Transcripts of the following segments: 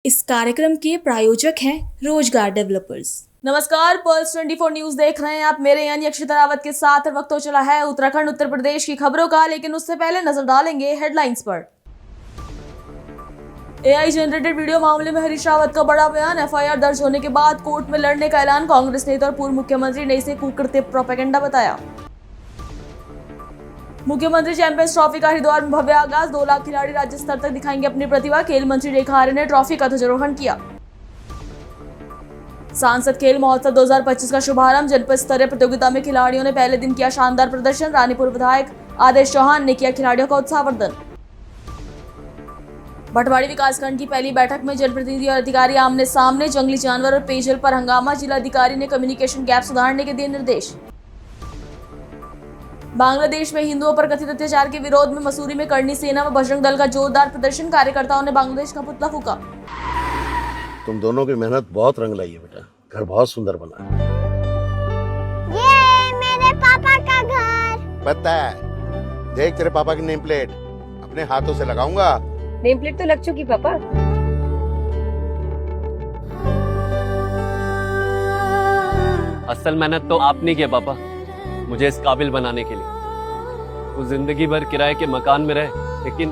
इस कार्यक्रम के प्रायोजक हैं रोजगार डेवलपर्स। नमस्कार, पल्स 24 न्यूज देख रहे हैं आप। मेरे यानी अक्षिता रावत के साथ वक्त हो चला है उत्तराखंड उत्तर प्रदेश की खबरों का, लेकिन उससे पहले नजर डालेंगे हेडलाइंस पर। एआई जनरेटेड वीडियो मामले में हरीश रावत का बड़ा बयान। एफआईआर दर्ज होने के बाद कोर्ट में लड़ने का ऐलान। कांग्रेस नेता और पूर्व मुख्यमंत्री ने इसे कुकृत्य प्रोपेगेंडा बताया। मुख्यमंत्री चैंपियंस ट्रॉफी का हरिद्वार में भव्य आगाज। 2 लाख खिलाड़ी राज्य स्तर तक दिखाएंगे अपनी प्रतिभा। खेल मंत्री रेखा आर्य ने ट्रॉफी का ध्वजारोहण किया। सांसद खेल महोत्सव 2025 का शुभारंभ। जनपद स्तरीय प्रतियोगिता में खिलाड़ियों ने पहले दिन किया शानदार प्रदर्शन। रानीपुर विधायक आदेश चौहान ने किया खिलाड़ियों का उत्साहवर्धन। भटवाड़ी विकासखंड की पहली बैठक में जनप्रतिनिधि और अधिकारी आमने सामने। जंगली जानवर और पेयजल पर हंगामा। जिलाधिकारी ने कम्युनिकेशन गैप सुधारने के दिए निर्देश। बांग्लादेश में हिंदुओं पर कथित अत्याचार के विरोध में मसूरी में करनी सेना व बजरंग दल का जोरदार प्रदर्शन। कार्यकर्ताओं ने बांग्लादेश का पुतला फूका। तुम दोनों की मेहनत बहुत रंग लाई है बेटा, घर बहुत सुंदर बना है। ये मेरे पापा का घर। पता है, देख तेरे पापा की नेम प्लेट अपने हाथों से लगाऊंगा। नेम प्लेट तो लग चुकी पापा। असल मेहनत तो आपने की है पापा, मुझे इस काबिल बनाने के लिए। वो जिंदगी भर किराए के मकान में रहे, लेकिन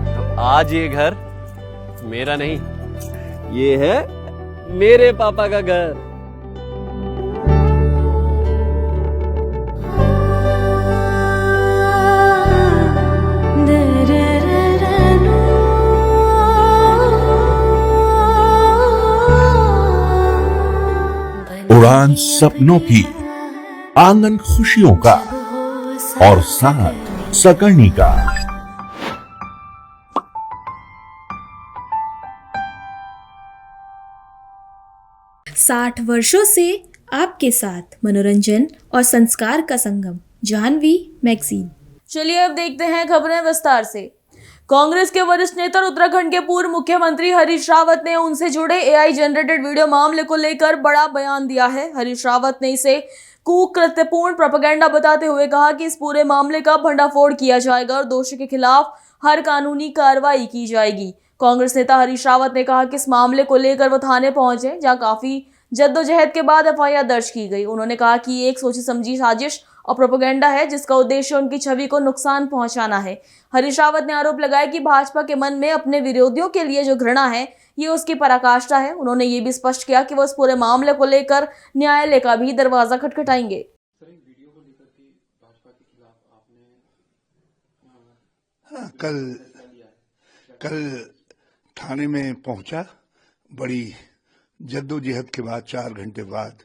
तो आज ये घर मेरा नहीं, ये है मेरे पापा का घर। उड़ान सपनों की, आंगन खुशियों का और साथ सकर्णी का। 60 वर्षों से आपके साथ मनोरंजन और संस्कार का संगम, जाह्नवी मैगजीन। चलिए अब देखते हैं खबरें विस्तार से। कांग्रेस के वरिष्ठ नेता और उत्तराखंड के पूर्व मुख्यमंत्री हरीश रावत ने उनसे जुड़े एआई जनरेटेड वीडियो मामले को लेकर बड़ा बयान दिया है। हरीश रावत ने इसे कुकृत्यपूर्ण प्रोपेगेंडा बताते हुए कहा कि इस पूरे मामले का भंडाफोड़ किया जाएगा और दोषी के खिलाफ हर कानूनी कार्रवाई की जाएगी। कांग्रेस नेता हरीश रावत ने कहा कि इस मामले को लेकर वो थाने पहुंचे, जहां काफी जद्दोजहद के बाद एफआईआर दर्ज की गई। उन्होंने कहा कि ये एक सोची समझी साजिश और प्रोपेगेंडा है, जिसका उद्देश्य उनकी छवि को नुकसान पहुंचाना है। हरीश रावत ने आरोप लगाया कि भाजपा के मन में अपने विरोधियों के लिए जो घृणा है, ये उसकी पराकाष्ठा है। उन्होंने ये भी स्पष्ट किया कि वो इस पूरे मामले को लेकर न्यायालय का भी दरवाजा खटखटाएंगे। हाँ, कल थाने में पहुंचा। बड़ी जद्दोजहद के बाद 4 घंटे बाद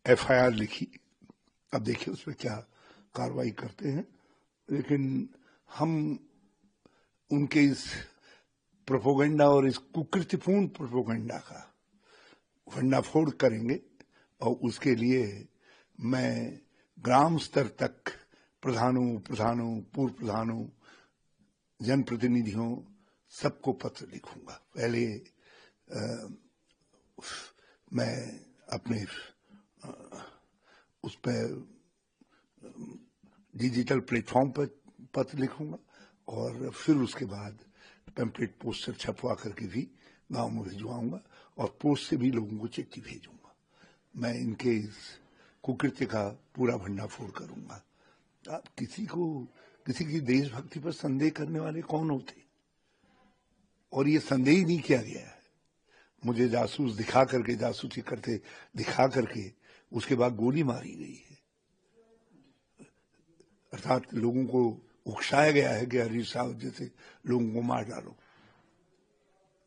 एफआईआर लिखी। अब देखिए उसमें क्या कार्रवाई करते हैं, लेकिन हम उनके इस प्रोपेगेंडा और इस कुकृत्यपूर्ण प्रोपेगेंडा का भंडाफोड़ करेंगे। और उसके लिए मैं ग्राम स्तर तक प्रधानों, पूर्व प्रधानों, जनप्रतिनिधियों सबको पत्र लिखूंगा। पहले मैं अपने उस पर डिजिटल प्लेटफॉर्म पर पत्र लिखूंगा और फिर उसके बाद पैम्पलेट पोस्टर छपवा करके भी गांव में भिजवाऊंगा और पोस्ट से भी लोगों को चिट्ठी भेजूंगा। मैं इनके इस कुकृत्य का पूरा भंडाफोड़ करूंगा। आप किसी की देशभक्ति पर संदेह करने वाले कौन होते? और ये संदेह ही नहीं किया गया है। मुझे जासूस दिखा करके, जासूसी करते दिखा करके उसके बाद गोली मारी गई है। अर्थात लोगों को उकसाया गया है कि हरीश रावत जैसे लोगों को मार डालो।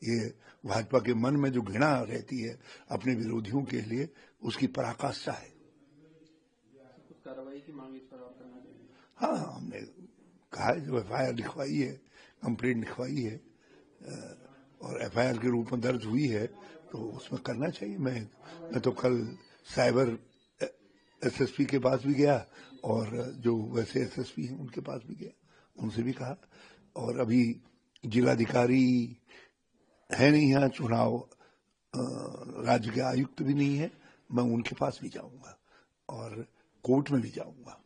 ये भाजपा के मन में जो घृणा रहती है अपने विरोधियों के लिए, उसकी पराकाष्ठा है। कार्रवाई की मांग इस पर और करना चाहिए। हाँ, हमने कहा है, जो एफआईआर लिखवाई है, कंप्लेंट लिखवाई है और एफआईआर के रूप में दर्ज हुई है, तो उसमें करना चाहिए। मैं तो कल साइबर एसएसपी के पास भी गया और जो वैसे एसएसपी हैं उनके पास भी गया, उनसे भी कहा। और अभी जिलाधिकारी है नहीं यहाँ, चुनाव राज्य के आयुक्त भी नहीं है, मैं उनके पास भी जाऊंगा और कोर्ट में भी जाऊंगा,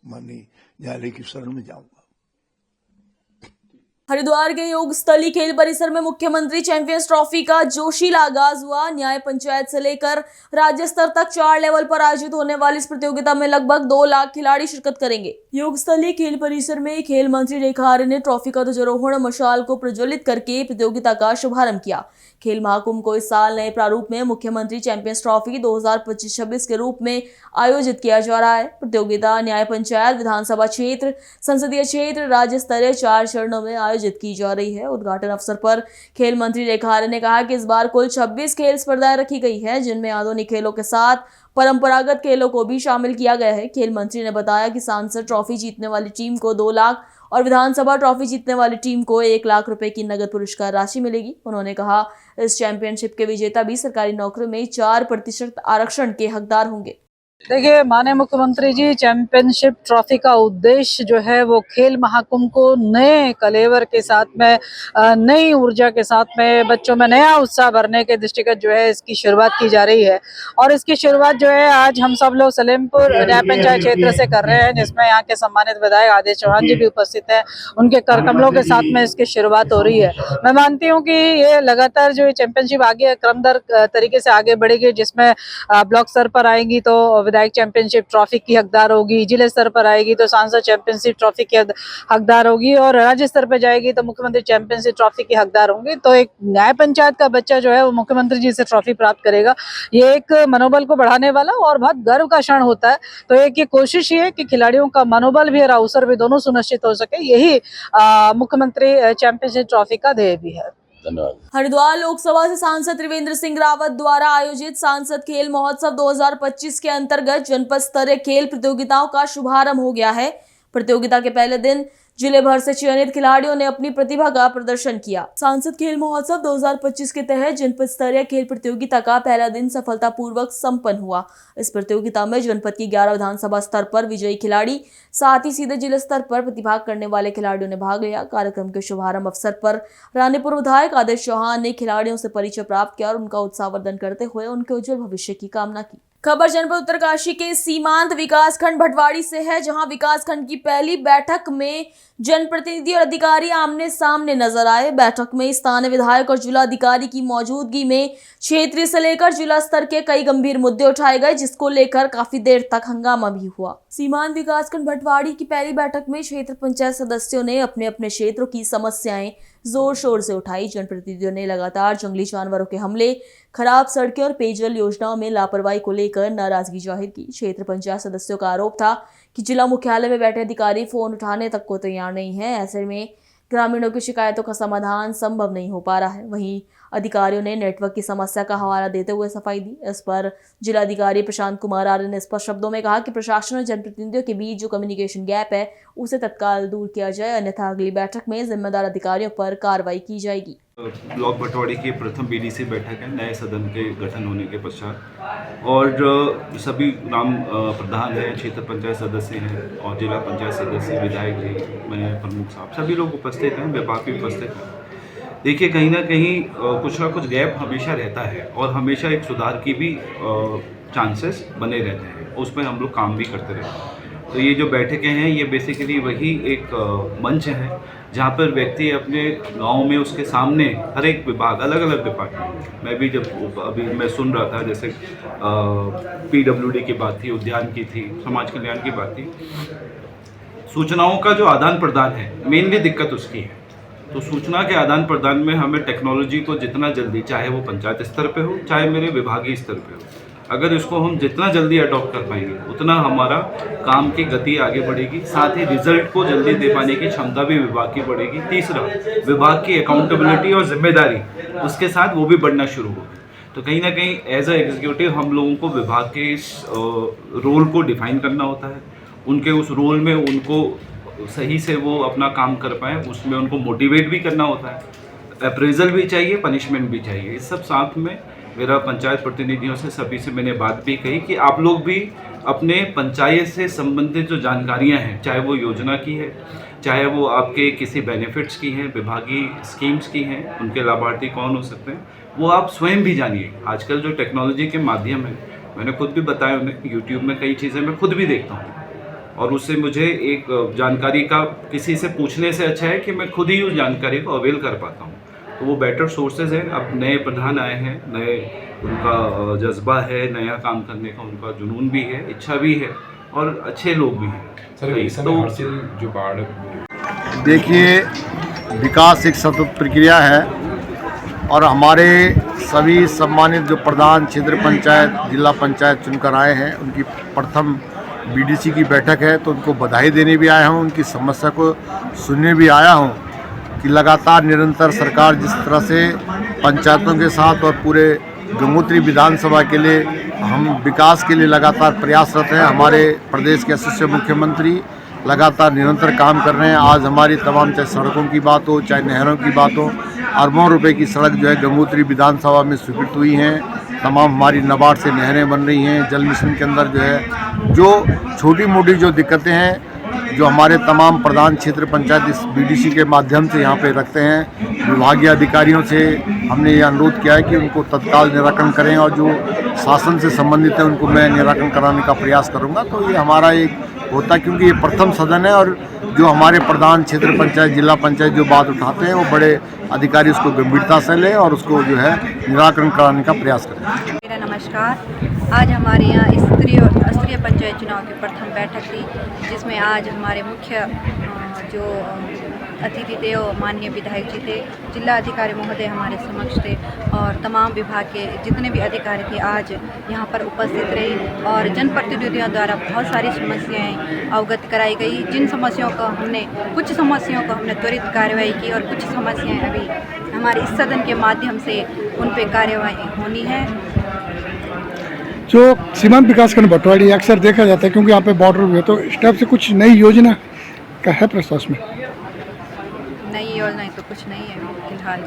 माननीय न्यायालय की शरण में जाऊंगा। हरिद्वार के योग स्थली खेल परिसर में मुख्यमंत्री चैंपियंस ट्रॉफी का जोशीला आगाज हुआ। न्याय पंचायत से लेकर राज्य स्तर तक 4 लेवल पर आयोजित होने वाली इस प्रतियोगिता में लगभग 2 लाख खिलाड़ी शिरकत करेंगे। योग स्थली खेल परिसर में खेल मंत्री रेखा आर्य ने ट्रॉफी का ध्वजारोहण मशाल को प्रज्वलित करके प्रतियोगिता का शुभारंभ किया। खेल महाकुंभ को इस साल नए प्रारूप में मुख्यमंत्री चैंपियंस ट्रॉफी 2025-26 के रूप में आयोजित किया जा रहा है। प्रतियोगिता न्याय पंचायत, विधानसभा क्षेत्र, संसदीय क्षेत्र, राज्य स्तरीय 4 चरणों में आयोजित की जा रही है। उद्घाटन अवसर पर खेल मंत्री रेखा आर्य ने कहा कि इस बार कुल 26 खेल स्पर्धाएं रखी गई है, जिनमें आधुनिक खेलों के साथ परंपरागत खेलों को भी शामिल किया गया है। खेल मंत्री ने बताया कि सांसद ट्रॉफी जीतने वाली टीम को 2 लाख और विधानसभा ट्रॉफी जीतने वाली टीम को 1 लाख रुपए की नगद पुरस्कार राशि मिलेगी। उन्होंने कहा इस चैंपियनशिप के विजेता भी सरकारी नौकरियों में 4% आरक्षण के हकदार होंगे। देखिए, माननीय मुख्यमंत्री जी, चैंपियनशिप ट्रॉफी का उद्देश्य जो है वो खेल महाकुंभ को नए कलेवर के साथ में, नई ऊर्जा के साथ में, बच्चों में नया उत्साह भरने के दृष्टिगत जो है इसकी शुरुआत की जा रही है। और इसकी शुरुआत जो है आज हम सब लोग सलेमपुर न्याय पंचायत क्षेत्र से कर रहे हैं, जिसमें यहाँ के सम्मानित विधायक आदेश चौहान जी भी उपस्थित हैं। उनके कर कमलों के साथ में इसकी शुरुआत हो रही है। मैं मानती हूँ कि ये लगातार जो चैंपियनशिप आगे क्रमदर तरीके से आगे बढ़ेगी, जिसमें ब्लॉक स्तर पर आएंगी तो विधायक चैंपियनशिप ट्रॉफी की हकदार होगी, जिले स्तर पर आएगी तो सांसद चैंपियनशिप ट्रॉफी की हकदार होगी, और राज्य स्तर पर जाएगी तो मुख्यमंत्री चैंपियनशिप ट्रॉफी की हकदार होंगे। तो एक न्याय पंचायत का बच्चा जो है वो मुख्यमंत्री जी से ट्रॉफी प्राप्त करेगा। ये एक मनोबल को बढ़ाने वाला और बहुत गर्व का क्षण होता है। तो एक ये कोशिश ये है कि खिलाड़ियों का मनोबल भी और अवसर भी दोनों सुनिश्चित हो सके। यही मुख्यमंत्री चैंपियनशिप ट्रॉफी का ध्येय भी है। धन्यवाद। हरिद्वार लोकसभा से सांसद त्रिवेंद्र सिंह रावत द्वारा आयोजित सांसद खेल महोत्सव 2025 के अंतर्गत जनपद स्तरीय खेल प्रतियोगिताओं का शुभारंभ हो गया है। प्रतियोगिता के पहले दिन जिले भर से चयनित खिलाड़ियों ने अपनी प्रतिभा का प्रदर्शन किया। सांसद खेल महोत्सव 2025 के तहत जनपद स्तरीय खेल प्रतियोगिता का पहला दिन सफलतापूर्वक संपन्न हुआ। इस प्रतियोगिता में जनपद की 11 विधानसभा स्तर पर विजयी खिलाड़ी, साथ ही सीधे जिला स्तर पर प्रतिभाग करने वाले खिलाड़ियों ने भाग लिया। कार्यक्रम के शुभारंभ अवसर पर रानीपुर विधायक आदेश चौहान ने खिलाड़ियों से परिचय प्राप्त किया और उनका उत्साहवर्धन करते हुए उनके उज्जवल भविष्य की कामना की। खबर जनपद उत्तरकाशी के सीमांत विकासखंड भटवाड़ी से है, जहां विकासखंड की पहली बैठक में जनप्रतिनिधि और अधिकारी आमने सामने नजर आए। बैठक में स्थानीय विधायक और जिलाधिकारी की मौजूदगी में क्षेत्रीय से लेकर जिला स्तर के कई गंभीर मुद्दे उठाए गए, जिसको लेकर काफी देर तक हंगामा भी हुआ। सीमांत विकासखंड भटवाड़ी की पहली बैठक में क्षेत्र पंचायत सदस्यों ने अपने अपने क्षेत्रों की समस्याएं जोर शोर से उठाई। जनप्रतिनिधियों ने लगातार जंगली जानवरों के हमले, खराब सड़कें और पेयजल योजनाओं में लापरवाही को लेकर नाराजगी जाहिर की। क्षेत्र पंचायत सदस्यों का आरोप था कि जिला मुख्यालय में बैठे अधिकारी फोन उठाने तक को तैयार नहीं है। ऐसे में ग्रामीणों की शिकायतों का समाधान संभव नहीं हो पा रहा है। वहीं अधिकारियों ने नेटवर्क की समस्या का हवाला देते हुए सफाई दी। इस पर जिलाधिकारी प्रशांत कुमार आर्य ने स्पष्ट शब्दों में कहा कि प्रशासन और जनप्रतिनिधियों के बीच जो कम्युनिकेशन गैप है उसे तत्काल दूर किया जाए, अन्यथा अगली बैठक में जिम्मेदार अधिकारियों पर कार्रवाई की जाएगी। ब्लॉक भटवाड़ी की प्रथम बीडीसी बैठक है नए सदन के गठन होने के पश्चात, और सभी ग्राम प्रधान हैं, क्षेत्र पंचायत सदस्य हैं और जिला पंचायत सदस्य, विधायक जी, मैं प्रमुख साहब, सभी लोग उपस्थित हैं, विभाग भी उपस्थित हैं। देखिए, कहीं ना कहीं कुछ ना कुछ गैप हमेशा रहता है और हमेशा एक सुधार की भी चांसेस बने रहते हैं, उस पर हम लोग काम भी करते रहते हैं। तो ये जो बैठकें हैं ये बेसिकली वही एक मंच है जहाँ पर व्यक्ति अपने गांव में उसके सामने हर एक विभाग, अलग अलग डिपार्टमेंट, मैं भी जब अभी मैं सुन रहा था, जैसे PWD की बात थी, उद्यान की थी, समाज कल्याण की बात थी, सूचनाओं का जो आदान प्रदान है मेनली दिक्कत उसकी है। तो सूचना के आदान प्रदान में हमें टेक्नोलॉजी को जितना जल्दी, चाहे वो पंचायत स्तर पे हो चाहे मेरे विभागीय स्तर पे हो, अगर इसको हम जितना जल्दी अडॉप्ट कर पाएंगे उतना हमारा काम की गति आगे बढ़ेगी, साथ ही रिजल्ट को जल्दी दे पाने की क्षमता भी विभाग की बढ़ेगी। तीसरा, विभाग की अकाउंटेबिलिटी और जिम्मेदारी उसके साथ वो भी बढ़ना शुरू होगी। तो कहीं ना कहीं एज अ एग्जीक्यूटिव हम लोगों को विभाग के इस रोल को डिफाइन करना होता है, उनके उस रोल में उनको सही से वो अपना काम कर पाएँ, उसमें उनको मोटिवेट भी करना होता है, अप्रेजल भी चाहिए, पनिशमेंट भी चाहिए। इस सब साथ में मेरा पंचायत प्रतिनिधियों से सभी से मैंने बात भी कही कि आप लोग भी अपने पंचायत से संबंधित जो जानकारियां हैं, चाहे वो योजना की है, चाहे वो आपके किसी बेनिफिट्स की हैं, विभागीय स्कीम्स की हैं, उनके लाभार्थी कौन हो सकते हैं, वो आप स्वयं भी जानिए। आजकल जो टेक्नोलॉजी के माध्यम है, मैंने खुद भी बताया उन्हें, यूट्यूब में कई चीज़ें मैं खुद भी देखता हूँ और उससे मुझे एक जानकारी का किसी से पूछने से अच्छा है कि मैं खुद ही उस जानकारी को अवेल कर पाता हूँ। तो वो बेटर सोर्सेज हैं। अब नए प्रधान आए हैं, नए उनका जज्बा है, नया काम करने का उनका जुनून भी है, इच्छा भी है और अच्छे लोग भी हैं। जो बाढ़ देखिए, विकास एक सतत प्रक्रिया है और हमारे सभी सम्मानित जो प्रधान क्षेत्र पंचायत जिला पंचायत चुनकर आए हैं, उनकी प्रथम बीडीसी की बैठक है, तो उनको बधाई देने भी आया हूँ, उनकी समस्या को सुनने भी आया हूँ कि लगातार निरंतर सरकार जिस तरह से पंचायतों के साथ और पूरे गंगोत्री विधानसभा के लिए हम विकास के लिए लगातार प्रयासरत हैं। हमारे प्रदेश के यशस्वी मुख्यमंत्री लगातार निरंतर काम कर रहे हैं। आज हमारी तमाम चाहे सड़कों की बात हो, चाहे नहरों की बात हो, अरबों रुपए की सड़क जो है गंगोत्री विधानसभा में स्वीकृत हुई हैं। तमाम हमारी नाबार्ड से नहरें बन रही हैं। जल मिशन के अंदर जो है जो छोटी मोटी जो दिक्कतें हैं, जो हमारे तमाम प्रधान क्षेत्र पंचायत इस बीडीसी के माध्यम से यहाँ पे रखते हैं, विभागीय अधिकारियों से हमने ये अनुरोध किया है कि उनको तत्काल निराकरण करें और जो शासन से संबंधित है उनको मैं निराकरण कराने का प्रयास करूँगा। तो ये हमारा एक होता है, क्योंकि ये प्रथम सदन है और जो हमारे प्रधान क्षेत्र पंचायत जिला पंचायत जो बात उठाते हैं वो बड़े अधिकारी उसको गंभीरता से लें और उसको जो है निराकरण कराने का प्रयास करें। मेरा नमस्कार। आज हमारे यहाँ स्तरीय पंचायत चुनाव की प्रथम बैठक थी, जिसमें आज हमारे मुख्य जो अतिथि थे वो माननीय विधायक जी थे, जिला अधिकारी महोदय हमारे समक्ष थे और तमाम विभाग के जितने भी अधिकारी थे आज यहाँ पर उपस्थित रहे और जनप्रतिनिधियों द्वारा बहुत सारी समस्याएं अवगत कराई गई। जिन समस्याओं को कुछ समस्याओं को हमने त्वरित कार्रवाई की और कुछ समस्याएं अभी हमारे इस सदन के माध्यम से उन पर कार्रवाई होनी है। जो सीमांत विकास खंड भटवाड़ी अक्सर देखा जाता है, क्योंकि यहाँ पे बॉर्डर हुए, तो इस टाइप से कुछ नई योजना का है प्रस्ताव में? नई योजनाएं तो कुछ नहीं है फिलहाल।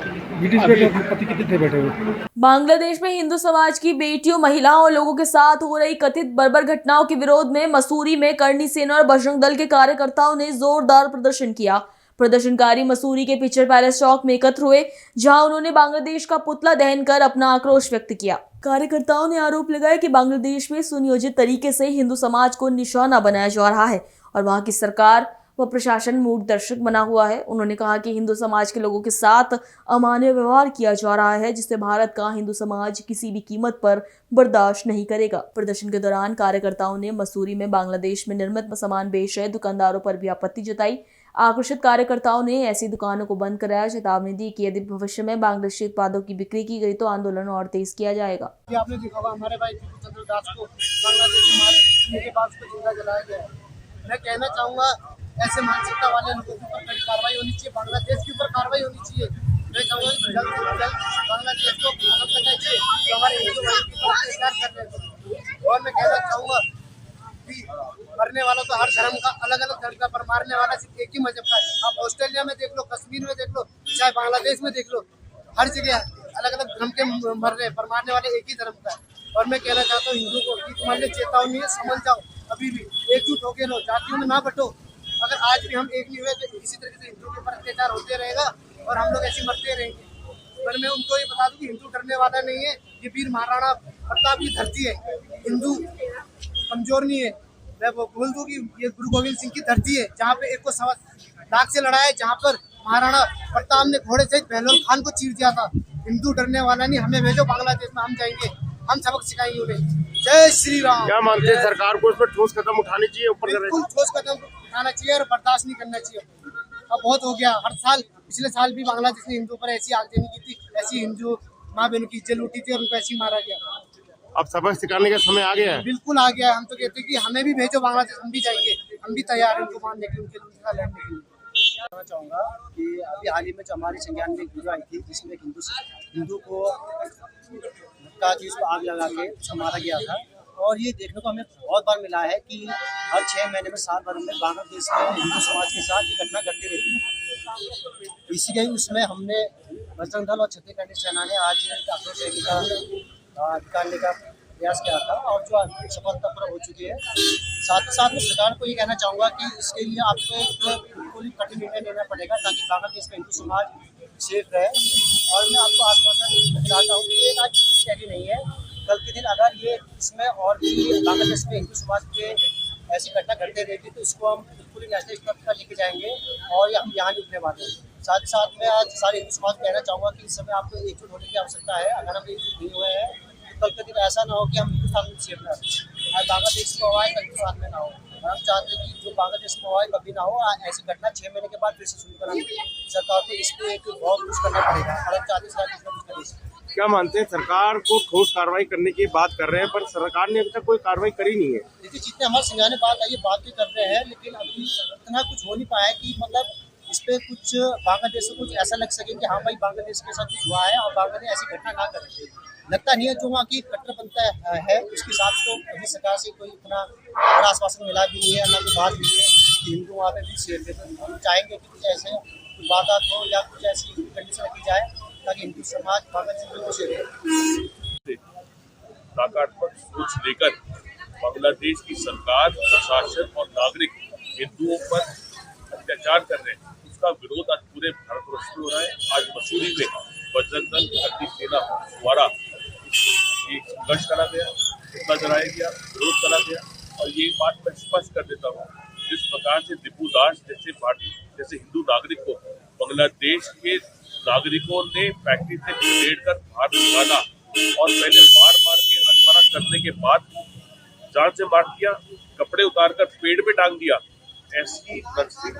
बांग्लादेश में हिंदू समाज की बेटियों, महिलाओं और लोगों के साथ हो रही कथित बर्बर घटनाओं के विरोध में मसूरी में करणी सेना और बजरंग दल के कार्यकर्ताओं ने जोरदार प्रदर्शन किया। प्रदर्शनकारी मसूरी के पिक्चर पैलेस चौक में एकत्र हुए, जहां उन्होंने बांग्लादेश का पुतला दहन कर अपना आक्रोश व्यक्त किया। कार्यकर्ताओं ने आरोप लगाया कि बांग्लादेश में सुनियोजित तरीके से हिंदू समाज को निशाना बनाया जा रहा है और वहां की सरकार व प्रशासन मूक दर्शक बना हुआ है। उन्होंने कहा कि हिंदू समाज के लोगों के साथ अमानवीय व्यवहार किया जा रहा है, जिससे भारत का हिंदू समाज किसी भी कीमत पर बर्दाश्त नहीं करेगा। प्रदर्शन के दौरान कार्यकर्ताओं ने मसूरी में बांग्लादेश में निर्मित सामान बेच रहे दुकानदारों पर भी आपत्ति जताई। आक्रोशित कार्यकर्ताओं ने ऐसी दुकानों को बंद कराया, चेतावनी दी कि यदि भविष्य में बांग्लादेशी उत्पादों की बिक्री की गई तो आंदोलन और तेज किया जाएगा। आपने देखा होगा हमारे भाई चंद्र दास को बांग्लादेश में मार के बाद उसको जिंदा जलाया गया है। मैं कहना चाहूँगा ऐसे मानसिकता वाले लोगों के ऊपर कड़ी कार्रवाई होनी चाहिए, बांग्लादेश के ऊपर कार्रवाई होनी चाहिए। मैं चाहूँगा कि जल्द से जल्द बांग्लादेश को खत्म करना चाहिए जो हमारे हिंदू भाई के ऊपर अत्याचार कर रहे थे। और मैं कहना चाहूँगा कि मरने वाला तो हर धर्म का अलग अलग धर्म का, पर मारने वाला सिर्फ एक ही मजहब का है। आप ऑस्ट्रेलिया में देख लो, कश्मीर में देख लो, चाहे बांग्लादेश में देख लो, हर जगह अलग अलग धर्म के मर रहे हैं, पर मारने वाले एक ही धर्म का है। और मैं कहना चाहता हूँ हिंदू को कि तुम्हारे लिए चेतावनी है, समझ जाओ, अभी भी एकजुट होकर रहो, जातियों में ना बटो। अगर आज भी हम एक नहीं हुए तो इसी तरीके से हिंदू के ऊपर अत्याचार होते रहेगा और हम लोग ऐसे मरते रहेंगे। पर मैं उनको ये बता दूं कि हिंदू डरने वाला नहीं है। ये वीर महाराणा प्रताप की धरती है, हिंदू कमजोर नहीं है। मैं बोल दूं कि ये गुरु गोविंद सिंह की धरती है, जहाँ पे 1 लाख से लड़ा है, जहाँ पर महाराणा प्रताप ने घोड़े से पहलवान खान को चीर दिया था। हिंदू डरने वाला नहीं, हमें भेजो बांग्लादेश में, हम जाएंगे, हम सबक सिखाएंगे उन्हें। जय श्री राम। क्या मानते हैं सरकार को इस पर ठोस कदम उठानी चाहिए? बिल्कुल ठोस कदम उठाना चाहिए और बर्दाश्त नहीं करना चाहिए। अब बहुत हो गया। हर साल, पिछले साल भी बांग्लादेश ने हिंदू पर ऐसी आगजनी की थी, ऐसी हिंदू माँ बहनों की इज्जत लूटी थी और उनको ऐसी मारा गया। अब सबक सिखाने का समय आ गया है। बिल्कुल आ गया है। हम तो कहते हैं कि हमें भी भेजो बांग्लादेश, हम भी जाएंगे, हम भी तैयार हैं उनको मारने के लिए, उनके लड़ने के लिए। कहना चाहूँगा कि अभी हाल ही में जो हमारी संज्ञान में एक वीडियो आई थी, जिसमें हिंदू को धक्का दी, उसको आग लगा के उसको मारा गया था। और ये देखने को हमें बहुत बार मिला है कि हर 6 महीने में 7 बार में बांग्लादेश में हिंदू समाज के साथ ये घटना घटती रहती है। इसी के उसमें हमने बजरंग दल और छत्तीसगढ़ सेना ने आज आक्रोश रैली का निकालने का प्रयास किया था और जो सफलतापूर्वक हो चुकी है। साथ ही साथ में सरकार को ये कहना चाहूँगा कि इसके लिए आपको एक बिल्कुल कठिन निर्णय लेना पड़ेगा ताकि बांग्लादेश में हिंदू समाज सेफ रहे। और मैं आपको आश्वासन दिलाता हूँ कि एक आज छोटी शैली नहीं है, कल के दिन अगर ये इसमें और भी बांग्लादेश में हिंदू समाज के ऐसी घटना घटते रहेगी तो इसको हम पूरी नेशनल स्तर पर लेके जाएंगे और ये हम यहाँ नहीं रुकने वाले हैं। साथ ही साथ में आज सारे हिंदू समाज को कहना चाहूँगा कि इस समय आपको एकजुट होने की आवश्यकता है। अगर हम एकजुट नहीं हुए हैं तो कल के दिन ऐसा ना हो कि हम हिंदुस्तान में सेफ ना रहें। आज बांग्लादेश में हुआ है, कल हिंदुस्तान में ना हो। और हम चाहते हैं कि जो बांग्लादेश में हुआ है कभी ना हो। ऐसी घटना 6 महीने के बाद फिर से शुरू करानी सरकार को इस पर एक बहुत कुछ करना पड़ेगा और हम चाहते हैं कुछ ना कुछ करें। क्या मानते हैं, सरकार को ठोस कार्रवाई करने की बात कर रहे हैं पर सरकार ने अभी तक कोई कार्रवाई करी नहीं है। देखिए, जितने हमारे संज्ञान बात आई बात भी कर रहे हैं, लेकिन अभी इतना कुछ हो नहीं पाया कि मतलब इस पे कुछ बांग्लादेश से कुछ ऐसा लग सके कि हाँ भाई बांग्लादेश के साथ कुछ हुआ है और बांग्लादेश ऐसी घटना ना करे। लगता नहीं है जो वहाँ की कट्टरपंथी है उसके साथ तो अभी सरकार से कोई इतना बड़ा आश्वासन मिला भी नहीं है, ना कोई बात भी है कि हिंदू वहाँ पे भी सेफ है। तो हम चाहेंगे कि कुछ ऐसे वारदात हो या कुछ ऐसी कंडीशन रखी जाए ताकि हिंदू समाज बांग्लादेश में सेफ रहे। सकारात्मक सोच लेकर बांग्लादेश की सरकार, प्रशासन और नागरिक हिंदुओं पर अत्याचार कर रहे हैं, उसका विरोध आज पूरे भारतवर्ष में हो रहा है। आज मसूरी में बजरंग दल, भारतीय सेना द्वारा एक संघर्ष करा गया, पुतला जलाया गया, विरोध करा गया। और ये बात मैं स्पष्ट कर देता हूँ, जिस प्रकार से दीपू दास जैसे हिंदू नागरिक को बांग्लादेश के नागरिकों ने फैक्ट्री से खदेड़ कर बाहर निकाला और पहले मार के अनमरा करने के बाद जान से मार दिया, कपड़े उतार कर पेड़ पे टांग दिया, ऐसी नरसिंह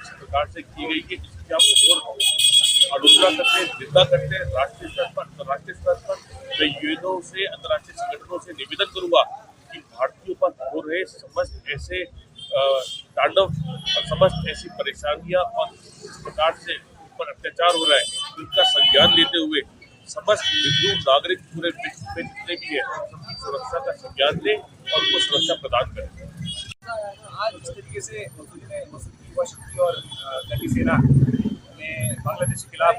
सरकार से की गई कि इसकी हम और आलोचना करते हैं, निंदा करते हैं। राष्ट्रीय स्तर पर मैं यूएनओ से, अंतर्राष्ट्रीय संगठनों से निवेदन करूंगा कि भारतीयों पर हो रहे समस्त ऐसे तांडव, समस्त ऐसी परेशानियां और इस प्रकार से पर अत्याचार हो रहा है, उनका संज्ञान लेते हुए समस्त हिंदू नागरिक पूरे विश्व में जितने भी है सबकी सुरक्षा का संज्ञान लें और उनको सुरक्षा प्रदान करें। आज जिस तरीके से मसूरी युवा शक्ति और भारतीय सेना ने बांग्लादेश के खिलाफ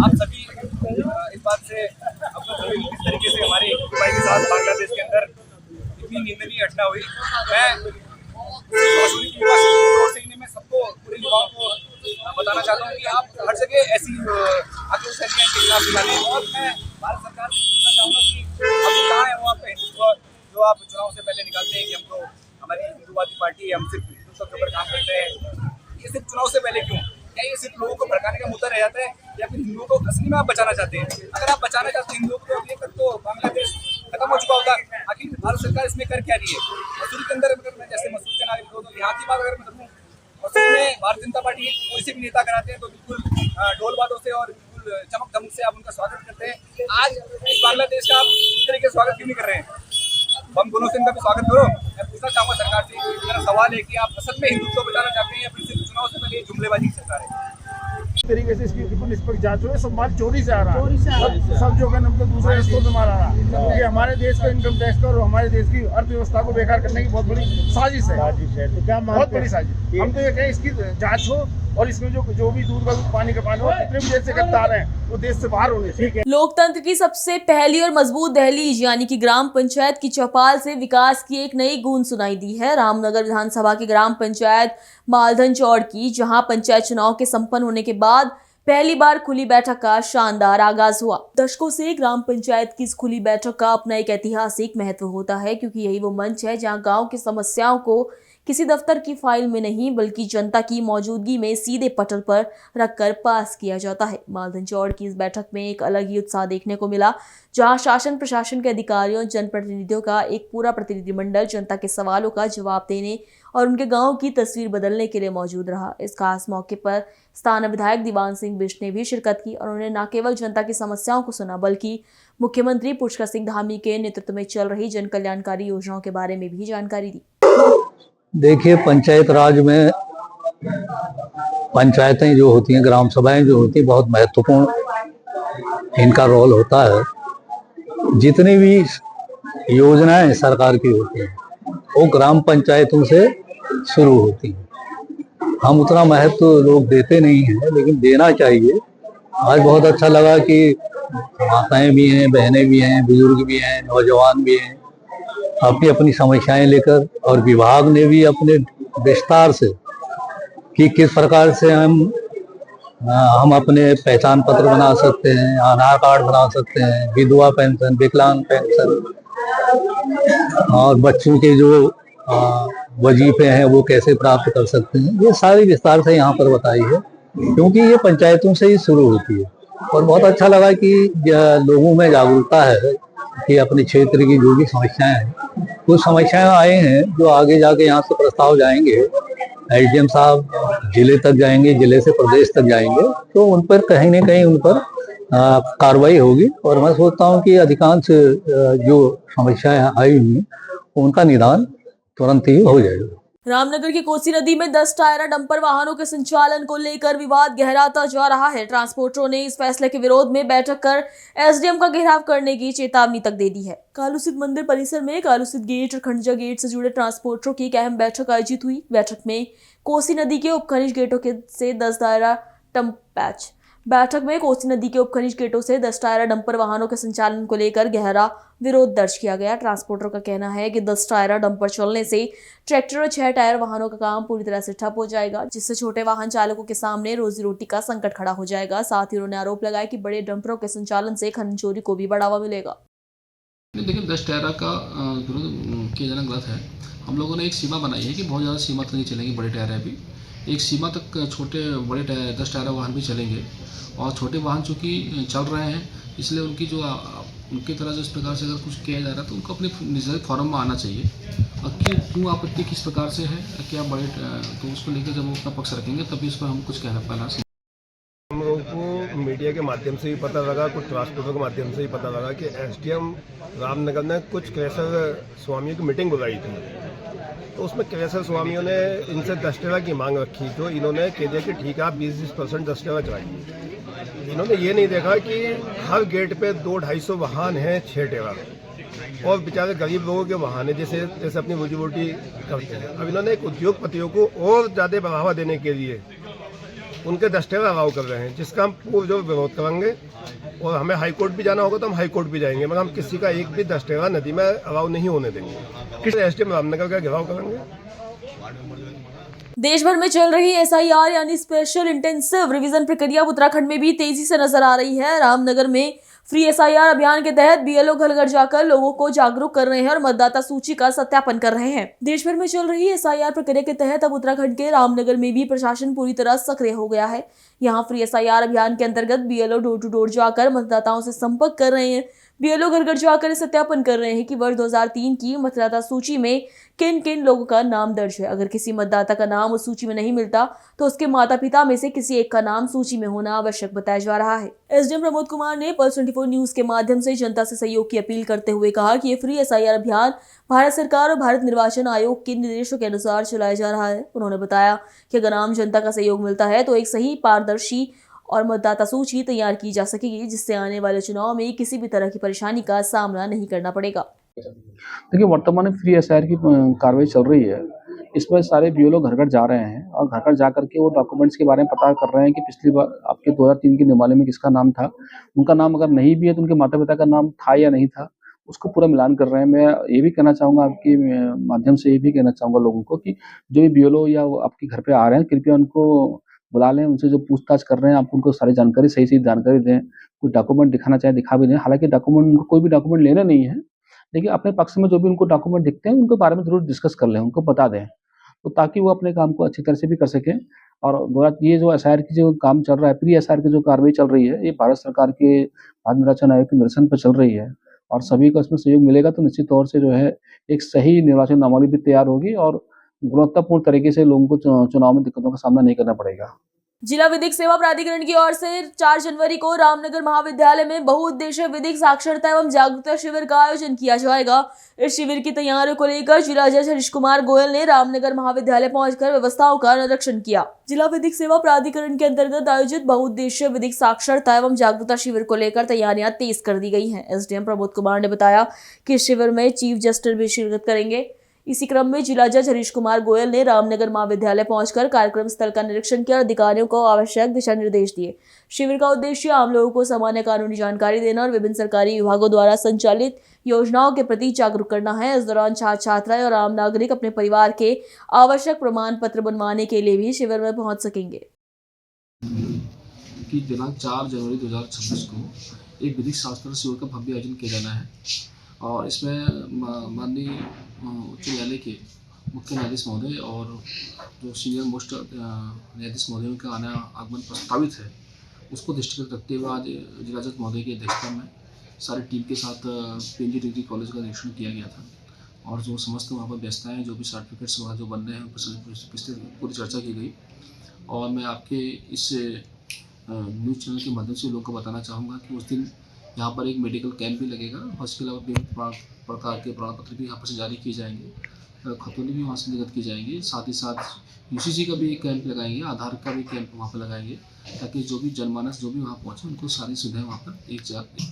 आप सभी इस बात से अवगत हुए किस तरीके से हमारे भाई के साथ बांग्लादेश के अंदर इतनी निंदनीय घटना हुई। मैं मसूरी की युवा शक्ति की ओर से मैं सबको पूरे युवाओं को बताना चाहता हूँ कि आप हर जगह ऐसी आक्रोश रैलियां के खिलाफ निकालें। और मैं भारत सरकार से पूछना चाहूँगा कि अभी कहाँ है वो आपका हिंदुत्व जो आप चुनाव से पहले निकालते हैं कि हम तो हमारी हिंदूवादी पार्टी है, हम सिर्फ हिंदुत्व के ऊपर काम करते हैं। ये सिर्फ चुनाव से पहले क्यों? क्या ये सिर्फ लोगों को भड़काने का मुद्दा रह जाता है या फिर हिंदुओं को असली में आप बचाना चाहते हैं? अगर आप बचाना चाहते हैं हिंदुओं को अभी तक तो बांग्लादेश खत्म हो चुका होता। आखिर भारत सरकार इसमें कर क्या रही है? मसूरी के अंदर अगर मैं जैसे मसूरी का नागरिक हूँ तो यहाँ की बात अगर मैं करूँ, मसूरी में भारतीय जनता पार्टी कोई से भी नेता कराते हैं तो बिल्कुल ढोल बातों से और बिल्कुल चमक धमक से आप उनका स्वागत करते हैं। आज इस बांग्लादेश का आप इस तरीके से स्वागत क्यों नहीं कर रहे हैं? हम दोनों से इनका भी स्वागत करो। मैं पूछना चाहूँगा सरकार से, मेरा सवाल है कि आप असल में हिंदुत्व बचाना चाहते हैं या फिर सिर्फ चुनाव से पहले जुमलेबाजी की सरकार है? इस तरीके से इसकी बिल्कुल निष्पक्ष जांच हो। सब माल चोरी से आ रहा है, सब जो मतलब दूसरे स्टोर से माल आ रहा है, क्योंकि हमारे देश का इनकम टैक्स का और हमारे देश की अर्थव्यवस्था को बेकार करने की बहुत बड़ी साजिश है। तो क्या बहुत बड़ी साजिश। हम तो ये कहें इसकी जांच हो और इसमें जो भी दूध का पानी का पानी हो, जितने भी देश से गद्दार हैं वो देश से बाहर होने चाहिए। लोकतंत्र की सबसे पहली और मजबूत दहलीज यानी कि ग्राम पंचायत की चौपाल से विकास की एक नई गूंज सुनाई दी है। रामनगर विधानसभा की ग्राम पंचायत मालधन चौड़ की, जहां पंचायत चुनाव के संपन्न होने के बाद पहली बार खुली बैठक का शानदार आगाज हुआ। दशकों से ग्राम पंचायत की इस खुली बैठक का अपना एक ऐतिहासिक महत्व होता है, क्योंकि यही वो मंच है जहां गांव की समस्याओं को किसी दफ्तर की फाइल में नहीं बल्कि जनता की मौजूदगी में सीधे पटल पर रखकर पास किया जाता है। मालधन चौड़ की इस बैठक में एक अलग ही उत्साह देखने को मिला, जहां शासन प्रशासन के अधिकारियों, जनप्रतिनिधियों का एक पूरा प्रतिनिधिमंडल जनता के सवालों का जवाब देने और उनके गांव की तस्वीर बदलने के लिए मौजूद रहा। इस खास मौके पर स्थानीय विधायक दीवान सिंह बिष्ट ने भी शिरकत की और उन्होंने न केवल जनता की समस्याओं को सुना बल्कि मुख्यमंत्री पुष्कर सिंह धामी के नेतृत्व में चल रही जन कल्याणकारी योजनाओं के बारे में भी जानकारी दी। देखिए, पंचायत राज में पंचायतें जो होती हैं, ग्राम सभाएं जो होती हैं, बहुत महत्वपूर्ण इनका रोल होता है। जितनी भी योजनाएं सरकार की होती हैं वो ग्राम पंचायतों से शुरू होती हैं। हम उतना महत्व लोग देते नहीं हैं, लेकिन देना चाहिए। आज बहुत अच्छा लगा कि माताएं भी हैं, बहनें भी हैं, बुजुर्ग भी हैं, नौजवान भी हैं, अपनी अपनी समस्याएं लेकर, और विभाग ने भी अपने विस्तार से कि किस प्रकार से हम अपने पहचान पत्र बना सकते हैं, आधार कार्ड बना सकते हैं, विधवा पेंशन, विकलांग पेंशन, और बच्चों के जो वजीफे हैं वो कैसे प्राप्त कर सकते हैं, ये सारी विस्तार से यहाँ पर बताई है, क्योंकि ये पंचायतों से ही शुरू होती है। और बहुत अच्छा लगा कि लोगों में जागरूकता है कि अपने क्षेत्र की जो भी समस्याएं हैं, कुछ समस्याएं आए हैं जो आगे जाके यहाँ से प्रस्ताव जाएंगे, एसडीएम साहब जिले तक जाएंगे, जिले से प्रदेश तक जाएंगे, तो उन पर कहीं न कहीं उन पर कार्रवाई होगी। और मैं सोचता हूँ कि अधिकांश जो समस्याएं आई हुई हैं उनका निदान तुरंत ही हो जाएगा। रामनगर की कोसी नदी में 10 टायरा डंपर वाहनों के संचालन को लेकर विवाद गहराता जा रहा है। ट्रांसपोर्टरों ने इस फैसले के विरोध में बैठक कर एसडीएम का घेराव करने की चेतावनी तक दे दी है। कालूसित मंदिर परिसर में कालूसित गेट और खंडजा गेट से जुड़े ट्रांसपोर्टरों की एक अहम बैठक आयोजित हुई। बैठक में कोसी नदी के उपखनिज गेटों से 10 टायरा बैठक में कोसी नदी के उपखनिज गेटों से 10 टायरा डंपर वाहनों के संचालन को लेकर गहरा विरोध दर्ज किया गया। ट्रांसपोर्टर का कहना है कि 10 टायरा डंपर चलने से ट्रैक्टर और 6 टायर वाहनों का काम पूरी तरह से ठप हो जाएगा, जिससे छोटे वाहन चालकों के सामने रोजी रोटी का संकट खड़ा हो जाएगा। साथ ही उन्होंने आरोप लगाया कि बड़े डंपरों के संचालन से खनन चोरी को भी बढ़ावा मिलेगा। देखिए 10 टायरा का विरोध किया जाना गलत है। हम लोगों ने एक सीमा बनाई है कि बहुत ज़्यादा सीमा तक नहीं चलेंगे बड़े टायर भी, एक सीमा तक छोटे बड़े 10 टायरा वाहन भी चलेंगे। और छोटे वाहन चूँकि चल रहे हैं इसलिए उनकी जो उनकी तरह जो इस प्रकार से अगर कुछ किया जा रहा है तो उनको अपने निर्धारित फॉर्म में आना चाहिए। और क्यों आपत्ति किस प्रकार से है, क्या बड़े, तो उसको लेकर जब वो अपना पक्ष रखेंगे तभी इस पर हम कुछ कहना पाना। हम लोगों को मीडिया के माध्यम से भी पता लगा, कुछ ट्रांसपोर्टर के माध्यम से भी पता लगा कि एसडीएम रामनगर ने कुछ क्रैशर स्वामियों की मीटिंग बुलाई थी, तो उसमें क्रैशर स्वामियों ने इनसे 10 टायरा की मांग रखी, जो इन्होंने कह दिया कि ठीक है आप 20% 10 टायरा चलाइए। इन्होंने ये नहीं देखा कि हर गेट पे 200-250 वाहन हैं 6 टायरा, और बेचारे गरीब लोगों के वाहन है जैसे अपनी रोजी रोटी करते हैं। अब इन्होंने एक उद्योगपतियों को और ज़्यादा बढ़ावा देने के लिए उनके 10 टायरा अलाउ कर रहे हैं, जिसका हम पूरा विरोध करेंगे। और हमें हाई कोर्ट भी जाना होगा तो हम हाई कोर्ट भी जाएंगे, मगर हम किसी का एक भी 10 टायरा नदी में अलाउ नहीं होने देंगे। किस एसडीएम रामनगर का घेराव करेंगे। देश भर में चल रही एसआईआर यानी स्पेशल इंटेंसिव रिवीजन प्रक्रिया उत्तराखंड में भी तेजी से नजर आ रही है। रामनगर में फ्री एसआईआर अभियान के तहत बीएलओ घर घर जाकर लोगों को जागरूक कर रहे हैं और मतदाता सूची का सत्यापन कर रहे हैं। देश भर में चल रही एसआईआर प्रक्रिया के तहत अब उत्तराखंड के रामनगर में भी प्रशासन पूरी तरह सक्रिय हो गया है। यहाँ फ्री एसआईआर अभियान के अंतर्गत बीएलओ डोर टू डोर जाकर मतदाताओं से संपर्क कर रहे हैं। बीएलओ घर घर जाकर सत्यापन कर रहे हैं कि वर्ष 2003 की मतदाता सूची में किन किन लोगों का नाम दर्ज है। अगर किसी मतदाता का नाम उस सूची में नहीं मिलता तो उसके माता पिता में से किसी एक का नाम सूची में होना आवश्यक बताया जा रहा है। एसडीएम प्रमोद कुमार ने पल्स 24 न्यूज के माध्यम से जनता से सहयोग की अपील करते हुए कहा कि ये फ्री एसआईआर अभियान भारत सरकार और भारत निर्वाचन आयोग के निर्देशों के अनुसार चलाया जा रहा है। उन्होंने बताया कि अगर आम जनता का सहयोग मिलता है तो एक सही, पारदर्शी और मतदाता सूची तैयार की जा सकेगी, जिससे आने वाले चुनाव में किसी भी तरह की परेशानी का सामना नहीं करना पड़ेगा। देखिए वर्तमान में फ्री एसआईआर की कार्रवाई चल रही है, इसमें सारे बीएलओ घर घर जा रहे हैं और घर घर जा करके वो डॉक्यूमेंट्स के बारे में पता कर रहे हैं कि पिछली बार आपके 2003 के निमाले में किसका नाम था, उनका नाम अगर नहीं भी है तो उनके माता पिता का नाम था या नहीं था, उसको पूरा मिलान कर रहे हैं। मैं ये भी कहना चाहूँगा, आपके माध्यम से ये भी कहना चाहूँगा लोगों को कि जो भी बीएलओ या आपके घर पे आ रहे हैं कृपया उनको बुला लें, उनसे जो पूछताछ कर रहे हैं आप उनको सारी जानकारी सही जानकारी दें। कुछ डॉक्यूमेंट दिखाना चाहे दिखा भी दें, हालांकि डॉक्यूमेंट उनको कोई भी डॉक्यूमेंट लेना नहीं है, लेकिन अपने पक्ष में जो भी उनको डॉक्यूमेंट दिखते हैं उनके बारे में जरूर डिस्कस कर लें, उनको बता दें, तो ताकि वो अपने काम को अच्छी तरह से भी कर सकें। और ये जो एसआईआर की जो काम चल रहा है, प्री एसआईआर की जो कार्रवाई चल रही है, ये भारत सरकार के भारत निर्वाचन आयोग के निर्देशन पर चल रही है और सभी को इसमें सहयोग मिलेगा तो निश्चित तौर से जो है एक सही निर्वाचन नामावली भी तैयार होगी और गुणवत्तापूर्ण तरीके से लोगों को चुनाव में दिक्कतों का सामना नहीं करना पड़ेगा। जिला विधिक सेवा प्राधिकरण की ओर से 4 जनवरी को रामनगर महाविद्यालय में बहुउद्देशीय विधिक साक्षरता एवं जागरूकता शिविर का आयोजन किया जाएगा। इस शिविर की तैयारियों को लेकर जिला जज हरीश कुमार गोयल ने रामनगर महाविद्यालय पहुंचकर व्यवस्थाओं का निरीक्षण किया। जिला विधिक सेवा प्राधिकरण के अंतर्गत आयोजित बहुउद्देशीय विधिक साक्षरता एवं जागरूकता शिविर को लेकर तैयारियां तेज कर दी गई है। एसडीएम प्रमोद कुमार ने बताया कि इस शिविर में चीफ जस्टिस भी शिरकत करेंगे। इसी क्रम में जिला जज हरीश कुमार गोयल ने रामनगर महाविद्यालय पहुंचकर कार्यक्रम स्थल का निरीक्षण किया और अधिकारियों को आवश्यक दिशा निर्देश दिए। शिविर का उद्देश्य आम लोगों को सामान्य कानूनी जानकारी देना और विभिन्न सरकारी विभागों द्वारा संचालित योजनाओं के प्रति जागरूक करना है। इस दौरान छात्र छात्राएं और आम नागरिक अपने परिवार के आवश्यक प्रमाण पत्र बनवाने के लिए भी शिविर में पहुंच सकेंगे। दिनांक 4 जनवरी 2026 को एक विधिक साक्षरता शिविर का भव्य आयोजन किया जाना है और इसमें माननीय उच्च न्यायालय के मुख्य न्यायाधीश महोदय और जो सीनियर मोस्ट न्यायाधीश महोदयों का आगमन प्रस्तावित है, उसको दृष्टिगत रखते हुए आज जिला जज महोदय की अध्यक्षता में सारी टीम के साथ PNG डिग्री कॉलेज का निरीक्षण किया गया था और जो समस्त वहाँ पर व्यवस्थाएँ जो भी सर्टिफिकेट्स वहाँ जो बन रहे हैं पिछले पूरी चर्चा की गई। और मैं आपके इस न्यूज़ चैनल के माध्यम से लोगों को बताना चाहूँगा कि उस दिन यहाँ पर एक मेडिकल कैंप भी लगेगा और इसके अलावा विभिन्न प्रकार के प्रमाण पत्र भी यहाँ पर से जारी किए जाएंगे, खतौनी भी वहाँ से निर्गत की जाएंगी, साथ ही साथ UCC का भी एक कैंप लगाएंगे, आधार का भी कैंप वहाँ पर लगाएंगे ताकि जो भी जनमानस जो भी वहाँ पहुँचे उनको सारी सुविधाएं वहाँ पर एक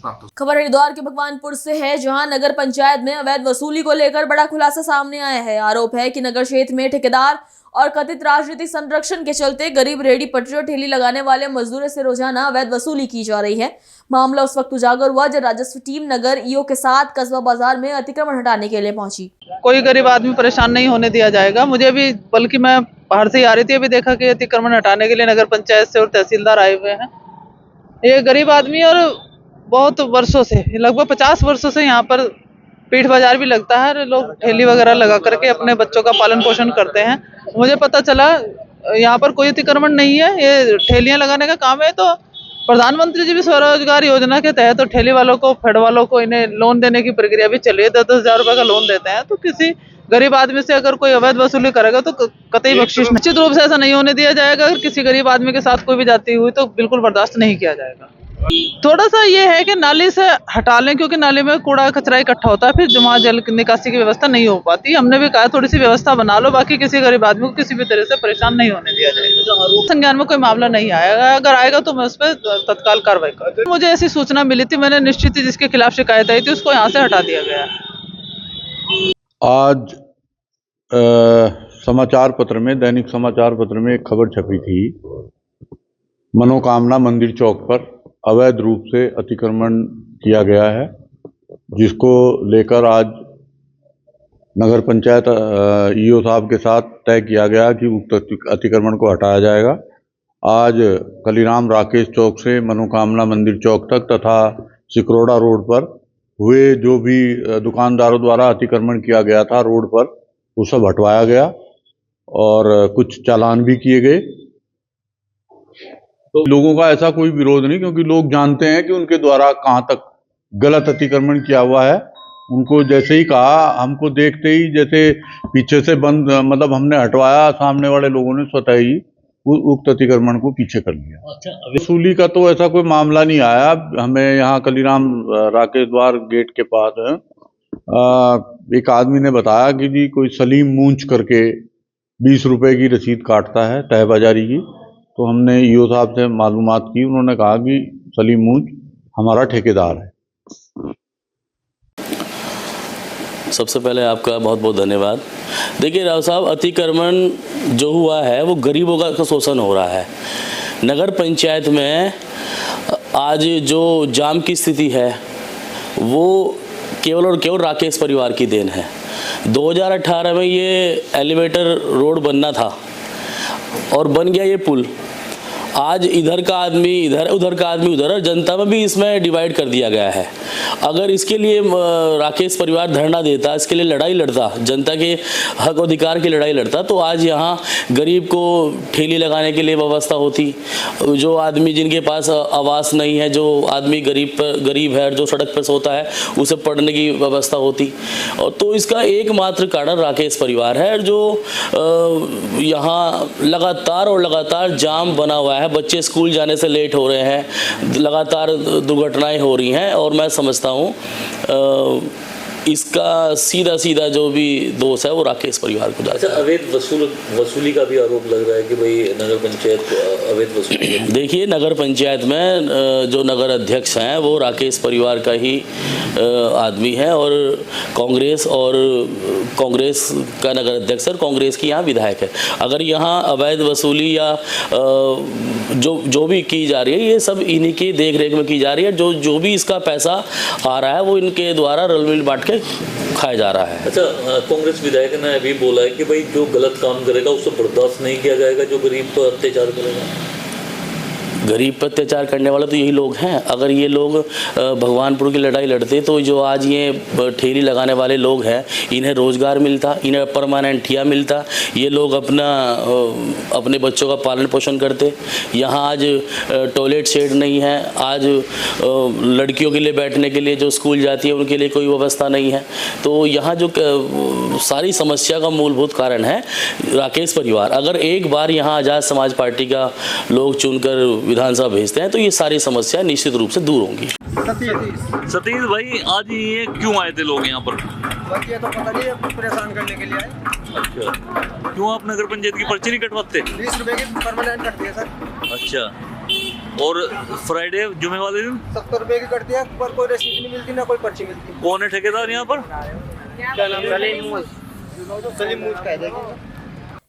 प्राप्त हो। खबर हरिद्वार के भगवानपुर से है, जहां नगर पंचायत में अवैध वसूली को लेकर बड़ा खुलासा सामने आया है। आरोप है कि नगर क्षेत्र में ठेकेदार और कथित राजनीतिक संरक्षण के चलते गरीब रेहड़ी पटरी और ठेली लगाने वाले मजदूरों से रोजाना अवैध वसूली की जा रही है। मामला उस वक्त उजागर हुआ जब राजस्व टीम नगर EO के साथ कस्बा बाजार में अतिक्रमण हटाने के लिए पहुंची। कोई गरीब आदमी परेशान नहीं होने दिया जाएगा। मुझे भी, बल्कि मैं बाहर से ही आ रही थी, अभी देखा कि अतिक्रमण हटाने के लिए नगर पंचायत से और तहसीलदार आए हुए हैं। ये गरीब आदमी और बहुत वर्षों से, लगभग 50 वर्षों से यहाँ पर पीठ बाजार भी लगता है, लोग ठेली वगैरह लगा करके अपने बच्चों का पालन पोषण करते हैं। मुझे पता चला यहाँ पर कोई अतिक्रमण नहीं है, ये ठेलियाँ लगाने का काम है। तो प्रधानमंत्री जी भी स्वरोजगार योजना के तहत तो ठेली वालों को, फेड वालों को इन्हें लोन देने की प्रक्रिया भी चली है। 10-10 हज़ार रुपए का लोन देते हैं। तो किसी गरीब आदमी से अगर कोई अवैध वसूली करेगा तो कतई बख्शिश निश्चित रूप से ऐसा नहीं होने दिया जाएगा। अगर किसी गरीब आदमी के साथ कोई भी जाती हुई तो बिल्कुल बर्दाश्त नहीं किया जाएगा। थोड़ा सा ये है कि नाली से हटा लें, क्योंकि नाली में कूड़ा कचरा इकट्ठा होता है, फिर जमा जल निकासी की व्यवस्था नहीं हो पाती। हमने भी कहा थोड़ी सी व्यवस्था बना लो, बाकी किसी गरीब आदमी को किसी भी तरह से परेशान नहीं होने दिया जाएगा। संज्ञान में कोई मामला नहीं आएगा, अगर आएगा तो मैं उस पर तत्काल कार्रवाई करूंगा। मुझे ऐसी सूचना मिली थी, मैंने निश्चित ही जिसके खिलाफ शिकायत आई थी उसको यहाँ से हटा दिया गया। आज समाचार पत्र में, दैनिक समाचार पत्र में एक खबर छपी थी, मनोकामना मंदिर चौक पर अवैध रूप से अतिक्रमण किया गया है, जिसको लेकर आज नगर पंचायत EO साहब के साथ तय किया गया कि उक्त अतिक्रमण को हटाया जाएगा। आज कलीराम राकेश चौक से मनोकामना मंदिर चौक तक तथा सिकरोड़ा रोड पर हुए जो भी दुकानदारों द्वारा अतिक्रमण किया गया था रोड पर, वो सब हटवाया गया और कुछ चालान भी किए गए। तो लोगों का ऐसा कोई विरोध नहीं, क्योंकि लोग जानते हैं कि उनके द्वारा कहाँ तक गलत अतिक्रमण किया हुआ है। उनको जैसे ही कहा, हमको देखते ही जैसे पीछे से बंद, मतलब हमने हटवाया, सामने वाले लोगों ने स्वतः ही उक्त अतिक्रमण को पीछे कर लिया। वसूली का तो ऐसा कोई मामला नहीं आया। हमें यहाँ कलीराम राकेश द्वार गेट के पास एक आदमी ने बताया कि जी कोई सलीम मूंछ करके 20 रुपए की रसीद काटता है तहबाजारी की। तो हमने EO साहब से मालूमात की, उन्होंने कहा कि सलीम मूंछ हमारा ठेकेदार है। सबसे पहले आपका बहुत बहुत धन्यवाद। देखिए राव साहब, अतिक्रमण जो हुआ है वो गरीबों का शोषण हो रहा है। नगर पंचायत में आज जो जाम की स्थिति है वो केवल और केवल राकेश परिवार की देन है। 2018 में ये एलिवेटर रोड बनना था और बन गया ये पुल। आज इधर का आदमी इधर, उधर का आदमी उधर, जनता में भी इसमें डिवाइड कर दिया गया है। अगर इसके लिए राकेश परिवार धरना देता, इसके लिए लड़ाई लड़ता, जनता के हक अधिकार की लड़ाई लड़ता, तो आज यहाँ गरीब को ठेली लगाने के लिए व्यवस्था होती। जो आदमी जिनके पास आवास नहीं है, जो आदमी गरीब है, जो सड़क पर सोता है, उसे पढ़ने की व्यवस्था होती। और तो इसका एकमात्र कारण राकेश परिवार है, जो यहाँ लगातार जाम बना हुआ है। बच्चे स्कूल जाने से लेट हो रहे हैं, लगातार दुर्घटनाएं हो रही हैं। और मैं समझता हूँ इसका सीधा जो भी दोष है वो राकेश परिवार को जाता है। अवैध वसूली का भी आरोप लग रहा है कि भाई नगर पंचायत अवैध वसूली। देखिए, नगर पंचायत में जो नगर अध्यक्ष हैं वो राकेश परिवार का ही आदमी है और कांग्रेस का नगर अध्यक्ष और कांग्रेस की यहाँ विधायक है। अगर यहाँ अवैध वसूली या जो भी की जा रही है, ये सब इन्हीं की देख रेख में की जा रही है। जो भी इसका पैसा आ रहा है वो इनके द्वारा रलमिल बांट के खाया जा रहा है। अच्छा, कांग्रेस विधायक ने अभी बोला है कि भाई जो गलत काम करेगा उसको बर्दाश्त नहीं किया जाएगा, जो गरीब पर अत्याचार करेगा। गरीब पर अत्याचार करने वाले तो यही लोग हैं। अगर ये लोग भगवानपुर की लड़ाई लड़ते तो जो आज ये ठेली लगाने वाले लोग हैं इन्हें रोज़गार मिलता, इन्हें परमानेंट ठिया मिलता, ये लोग अपने बच्चों का पालन पोषण करते। यहाँ आज टॉयलेट सेट नहीं है, आज लड़कियों के लिए बैठने के लिए जो स्कूल जाती है उनके लिए कोई व्यवस्था नहीं है। तो यहाँ जो सारी समस्या का मूलभूत कारण है राकेश परिवार। अगर एक बार यहाँ आज़ाद समाज पार्टी का लोग चुनकर विधानसभा भेजते हैं तो ये सारी समस्या निश्चित रूप से दूर होंगी। सतीश भाई, आज ये क्यों आए थे लोग यहाँ पर? ये तो पता नहीं, परेशान करने के लिए आए। अच्छा, क्यों आप नगर पंचायत की पर्ची नहीं कटवाते? 20 रुपए की परमानेंट कटती है सर। अच्छा, और फ्राइडे जुमे वाले दिन 70 रुपए की कटती है, पर कोई रसीद नहीं मिलती ना कोई पर्ची मिलती। कौन है ठेकेदार यहाँ पर? क्या नाम? सलीम मूज का है।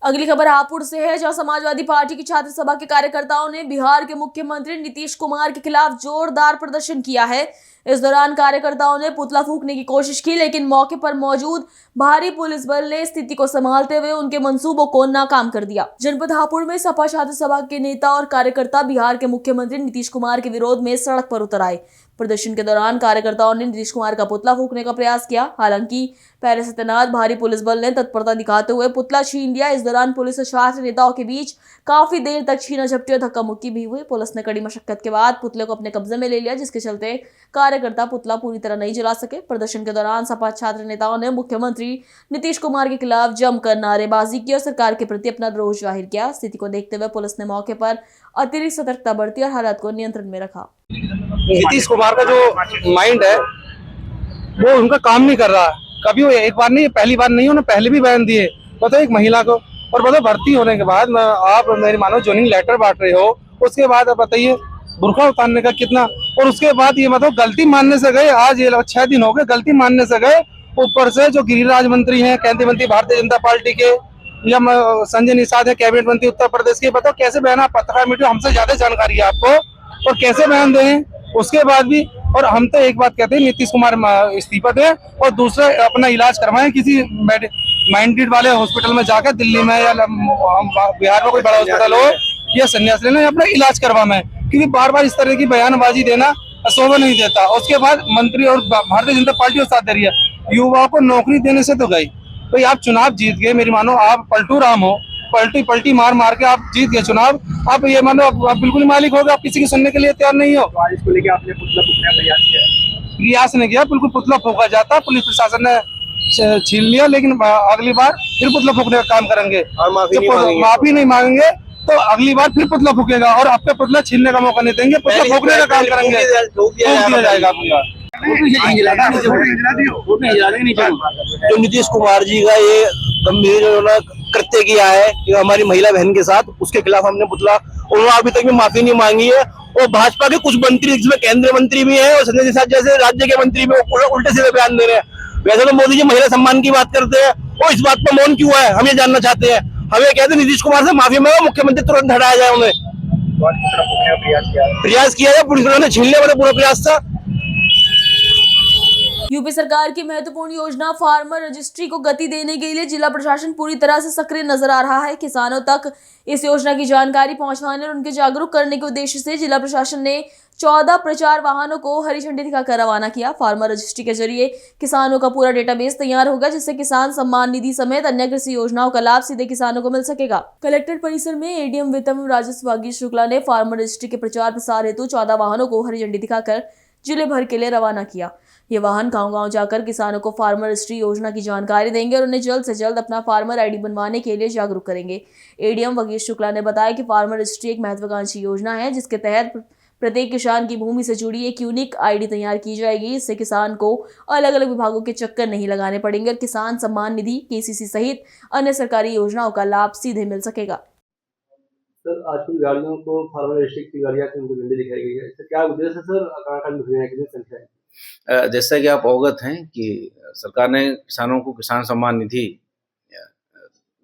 अगली खबर हापुड़ से है, जहां समाजवादी पार्टी की छात्र सभा के कार्यकर्ताओं ने बिहार के मुख्यमंत्री नीतीश कुमार के खिलाफ जोरदार प्रदर्शन किया है। इस दौरान कार्यकर्ताओं ने पुतला फूंकने की कोशिश की, लेकिन मौके पर मौजूद भारी पुलिस बल ने स्थिति को संभालते हुए उनके मंसूबों को नाकाम कर दिया। जनपद हापुड़ में सपा छात्र सभा के नेता और कार्यकर्ता बिहार के मुख्यमंत्री नीतीश कुमार के विरोध में सड़क पर उतर आए। प्रदर्शन के दौरान कार्यकर्ताओं ने नीतीश कुमार का पुतला फूंकने का प्रयास किया। हालांकि पहले से तैनात भारी पुलिस बल ने तत्परता दिखाते हुए पुतला छीन लिया। इस दौरान पुलिस और छात्र नेताओं के बीच काफी देर तक छीना झपटी और धक्का मुक्की भी हुई। पुलिस ने कड़ी मशक्कत के बाद पुतले को अपने कब्जे में ले लिया, जिसके चलते कार्यकर्ता पुतला पूरी तरह नहीं जला सके। प्रदर्शन के दौरान सपा छात्र नेताओं ने मुख्यमंत्री नीतीश कुमार के खिलाफ जमकर नारेबाजी की और सरकार के प्रति अपना रोष जाहिर किया। स्थिति को देखते हुए पुलिस ने मौके पर अतिरिक्त सतर्कता बरती और हालात को नियंत्रण में रखा। नीतीश कुमार का जो माइंड है वो उनका काम नहीं कर रहा। कभी वो एक बार नहीं, पहली बार नहीं, उन्होंने पहले भी बयान दिए। बताओ एक महिला को, और बताओ भर्ती होने के बाद आप मेरी मानो ज्वाइनिंग लेटर बांट रहे हो, उसके बाद आप बताइए बुर्का उतारने का कितना, और उसके बाद ये मतलब गलती मानने से गए, आज ये 6 दिन हो गए गलती मानने से गए, ऊपर से जो गिरिराज मंत्री हैं, केंद्रीय मंत्री भारतीय जनता पार्टी के, या संजय निषाद है कैबिनेट मंत्री उत्तर प्रदेश के, बताओ कैसे बयान, आप पत्रकार मीडिया हमसे ज्यादा जानकारी है आपको, और कैसे बयान दें उसके बाद भी। और हम तो एक बात कहते हैं, नीतीश कुमार इस्तीफा दें और दूसरा अपना इलाज करवाएं किसी माइंडेड वाले हॉस्पिटल में जाकर, दिल्ली में या बिहार में कोई बड़ा हॉस्पिटल हो, या संन्यास लेना या अपना इलाज करवाएं, क्योंकि बार बार इस तरह की बयानबाजी देना शोभा नहीं देता। उसके बाद मंत्री और भारतीय जनता पार्टी को साथ दे रही है, युवाओं को नौकरी देने से तो गई। भाई आप चुनाव जीत गए, मेरी मानो आप पलटू राम हो, पलटी मार मार के आप जीत गए चुनाव, आप ये मानो आप बिल्कुल मालिक हो गए, आप किसी की सुनने के लिए तैयार नहीं हो। तो इसको लेके आपने पुतला फूंकने का प्रयास किया? प्रयास नहीं किया, बिल्कुल पुतला फूंका जाता, पुलिस प्रशासन ने छीन लिया, लेकिन अगली बार फिर पुतला फूंकने का काम करेंगे और माफी नहीं मांगेंगे तो अगली बार फिर पुतला फूकेगा, और आपका पुतला छीनने का मौका नहीं देंगे, पुतला फूकने का काम करेंगे, दिया जाएगा आपका। जो नीतीश कुमार जी का ये गंभीर कृत्य किया है कि हमारी महिला बहन के साथ, उसके खिलाफ हमने पुतला, उन्होंने अभी तक भी माफी नहीं मांगी है। और भाजपा के कुछ मंत्री, जिसमें केंद्रीय मंत्री भी है और संजय निषाद जैसे राज्य के मंत्री भी, उल्टे सीधे बयान दे रहे हैं। वैसे तो मोदी जी महिला सम्मान की बात करते हैं, और इस बात पर मौन क्यों है, हम ये जानना चाहते हैं। हमें कहते हैं नीतीश कुमार से माफी मांगो, मुख्यमंत्री तुरंत हटाया जाए उन्हें। प्रयास किया है, पुलिस ने छीन लिया, मतलब पूरा प्रयास था। यूपी सरकार की महत्वपूर्ण योजना फार्मर रजिस्ट्री को गति देने के लिए जिला प्रशासन पूरी तरह से सक्रिय नजर आ रहा है। किसानों तक इस योजना की जानकारी पहुंचाने और उनके जागरूक करने के उद्देश्य से जिला प्रशासन ने 14 प्रचार वाहनों को हरी झंडी दिखाकर रवाना किया। फार्मर रजिस्ट्री के जरिए किसानों का पूरा डेटाबेस तैयार होगा, जिससे किसान सम्मान निधि समेत अन्य कृषि योजनाओं का लाभ सीधे किसानों को मिल सकेगा। कलेक्टर परिसर में एडीएम वित्त एवं राजस्व वागीश शुक्ला ने फार्मर रजिस्ट्री के प्रचार प्रसार हेतु 14 वाहनों को हरी झंडी दिखाकर जिले भर के लिए रवाना किया। ये वाहन गांव-गांव जाकर किसानों को फार्मर रजिस्ट्री योजना की जानकारी देंगे और उन्हें जल्द से जल्द अपना फार्मर आईडी बनवाने के लिए जागरूक करेंगे। एडीएम वागीश शुक्ला ने बताया कि फार्मर रजिस्ट्री एक महत्वाकांक्षी योजना है, जिसके तहत प्रत्येक किसान की भूमि से जुड़ी एक यूनिक आईडी तैयार की जाएगी। इससे किसान को अलग अलग विभागों के चक्कर नहीं लगाने पड़ेंगे और किसान सम्मान निधि, केसीसी सहित अन्य सरकारी योजनाओं का लाभ सीधे मिल सकेगा। सर, आज कुछ गाड़ियों को फार्मर रजिस्ट्री की गाड़ियां उनको झंडी दिखाई गई है, इससे क्या उद्देश्य है सर? कितनी संख्या है? जैसा कि आप अवगत हैं कि सरकार ने किसानों को किसान सम्मान निधि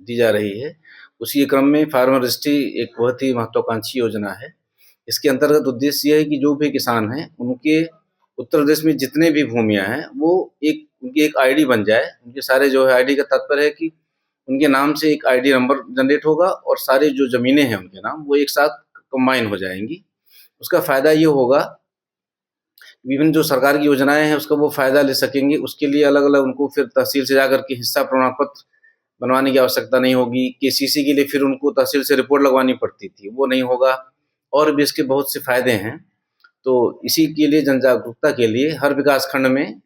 दी जा रही है, उसी क्रम में फार्मर रजिस्ट्री एक बहुत ही महत्वाकांक्षी योजना है। इसके अंतर्गत उद्देश्य यह है कि जो भी किसान हैं उनके उत्तर प्रदेश में जितने भी भूमियां हैं वो उनकी एक आईडी बन जाए। उनके सारे जो है आईडी का तात्पर्य है कि उनके नाम से एक आईडी नंबर जनरेट होगा और सारे जो ज़मीनें हैं उनके नाम वो एक साथ कंबाइन हो जाएंगी। उसका फ़ायदा ये होगा, विभिन्न जो सरकार की योजनाएं हैं उसका वो फ़ायदा ले सकेंगे। उसके लिए अलग अलग उनको फिर तहसील से जाकर के हिस्सा प्रमाण पत्र बनवाने की आवश्यकता नहीं होगी। केसीसी के लिए फिर उनको तहसील से रिपोर्ट लगवानी पड़ती थी, वो नहीं होगा। और भी इसके बहुत से फ़ायदे हैं। तो इसी के लिए जन जागरूकता के लिए हर विकास खंड में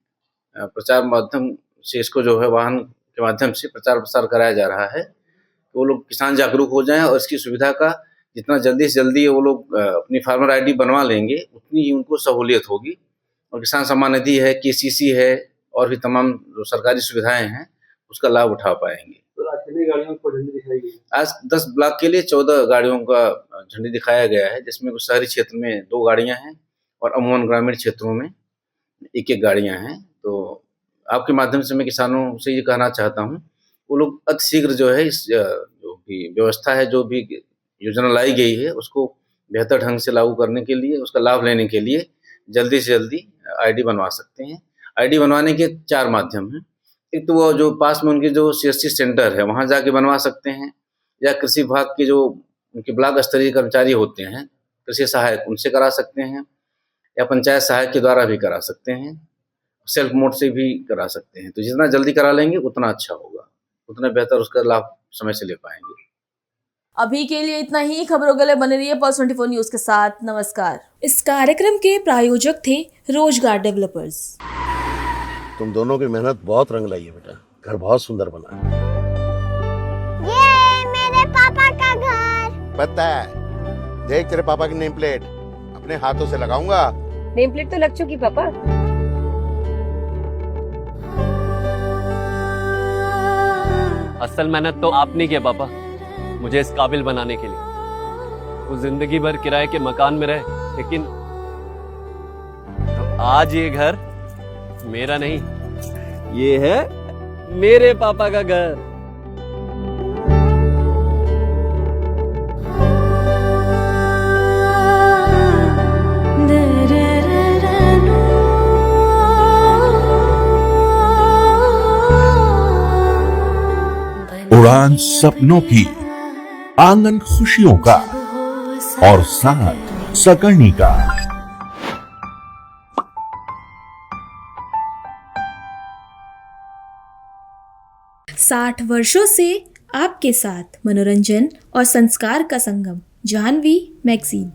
प्रचार माध्यम से इसको जो है वाहन के माध्यम से प्रचार प्रसार कराया जा रहा है। तो वो लोग किसान जागरूक हो जाएं और इसकी सुविधा का जितना जल्दी से जल्दी वो लोग अपनी फार्मर आईडी बनवा लेंगे उतनी ही उनको सहूलियत होगी। और किसान सम्मान निधि है, केसीसी है और भी तमाम जो सरकारी सुविधाएं हैं उसका लाभ उठा पाएंगे। तो आज कितनी गाड़ियों को झंडी दिखाई गई? आज 10 ब्लॉक के लिए 14 गाड़ियों का झंडी दिखाया गया है, जिसमें कुछ शहरी क्षेत्र में 2 गाड़ियां हैं और अमूमन ग्रामीण क्षेत्रों में 1-1 गाड़ियां हैं। तो आपके माध्यम से मैं किसानों से ये कहना चाहता हूँ, वो लोग अतिशीघ्र जो है इस जो भी व्यवस्था है, जो भी योजना लाई गई है उसको बेहतर ढंग से लागू करने के लिए, उसका लाभ लेने के लिए जल्दी से जल्दी आईडी बनवा सकते हैं। आईडी बनवाने के 4 माध्यम हैं। एक तो वो जो पास में उनके जो सीएससी सेंटर है वहाँ जाके बनवा सकते हैं, या कृषि विभाग के जो उनके ब्लॉक स्तरीय कर्मचारी होते हैं, कृषि सहायक, उनसे करा सकते हैं, या पंचायत सहायक के द्वारा भी करा सकते हैं, सेल्फ मोड से भी करा सकते हैं। तो जितना जल्दी करा लेंगे उतना अच्छा होगा, उतना बेहतर उसका लाभ समय से ले पाएंगे। अभी के लिए इतना ही। खबरों के लिए बने रहिए पल्स 24 न्यूज के साथ। नमस्कार। इस कार्यक्रम के प्रायोजक थे रोजगार डेवलपर्स। तुम दोनों की मेहनत बहुत रंग लाई है बेटा, घर बहुत सुंदर बना है। ये मेरे पापा का घर। पता है, देख तेरे पापा की नेम प्लेट अपने हाथों से लगाऊंगा। नेम प्लेट तो लग चुकी पापा। असल मेहनत तो आपने की है पापा, मुझे इस काबिल बनाने के लिए। वो जिंदगी भर किराए के मकान में रहे, लेकिन आज ये घर मेरा नहीं, ये है मेरे पापा का घर। उड़ान सपनों की, आंगन खुशियों का और साथ सकर्णी का। 60 वर्षों से आपके साथ मनोरंजन और संस्कार का संगम, जाह्नवी मैगजीन।